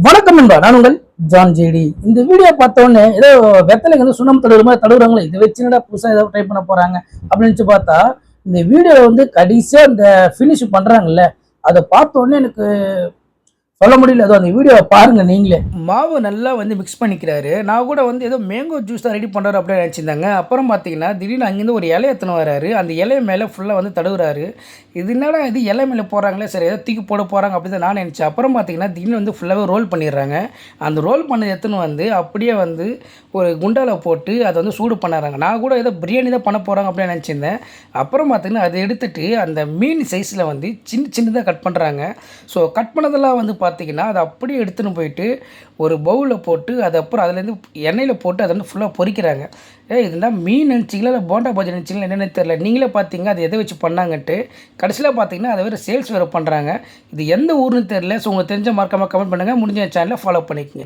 வணக்கம் நண்பா, நான் உங்கள் ஜான் ஜேடி. இந்த வீடியோ பார்த்த உடனே ஏதோ வெத்தலைங்க வந்து சுண்ணம் தடவுற மாதிரி தடவுறாங்களே, இதை வச்சு என்னடா புதுசாக ஏதோ ட்ரை பண்ண போறாங்க அப்படின்னு பார்த்தா, இந்த வீடியோ வந்து கடைசியா இந்த ஃபினிஷ் பண்றாங்கல்ல, அதை பார்த்த உடனே எனக்கு சொல்ல முடியல. அதோ அந்த வீடியோவை பாருங்க நீங்களே. மாவு நல்லா வந்து மிக்ஸ் பண்ணிக்கிறாரு. நான் கூட வந்து ஏதோ மேங்கோ ஜூஸ் தான் ரெடி பண்ணுறாரு அப்படின்னு நினச்சிருந்தாங்க. அப்புறம் பார்த்தீங்கன்னா திடீர்னு அங்கேருந்து ஒரு இலைய எடுத்துன்னு வராரு. அந்த இலைய மேலே ஃபுல்லாக வந்து தடவுறாரு. இது என்னடா இது இலை மேலே போடுறாங்களே, சரி ஏதோ தூக்கி போட போகிறாங்க அப்படின்னு தான் நான் நினச்சேன். அப்புறம் பார்த்தீங்கன்னா திடீர்னு வந்து ஃபுல்லாகவே ரோல் பண்ணிடுறாங்க. அந்த ரோல் பண்ணது எடுத்துன்னு வந்து அப்படியே வந்து ஒரு குண்டாவில் போட்டு அதை வந்து சூடு பண்ணுறாங்க. நான் கூட ஏதோ பிரியாணி தான் பண்ண போகிறாங்க அப்படின்னு நினச்சிருந்தேன். அப்புறம் பார்த்தீங்கன்னா அதை எடுத்துகிட்டு அந்த மீன் சைஸில் வந்து சின்னதாக கட் பண்ணுறாங்க. ஸோ கட் பண்ணதெல்லாம் வந்து பார்த்தீங்கன்னா அதை அப்படியே எடுத்துன்னு போயிட்டு ஒரு பவுலில் போட்டு அது அப்புறம் அதுலேருந்து எண்ணெயில் போட்டு அதை வந்து ஃபுல்லாக பொரிக்கிறாங்க. இதுனா மீன் நினச்சிங்களா இல்லை போண்டா பாஜி நினச்சிங்களா என்னென்னு தெரியல. நீங்களே பார்த்தீங்க அது எதை வச்சு பண்ணாங்கன்ட்டு. கடைசியில் பார்த்தீங்கன்னா அதை வேறு சேல்ஸ் வேறு பண்ணுறாங்க. இது எந்த ஊர்னு தெரியல. ஸோ உங்களுக்கு தெரிஞ்ச மறக்காமல் கமெண்ட் பண்ணுங்கள். முடிஞ்ச சேனலை ஃபாலோ பண்ணிக்கோங்க.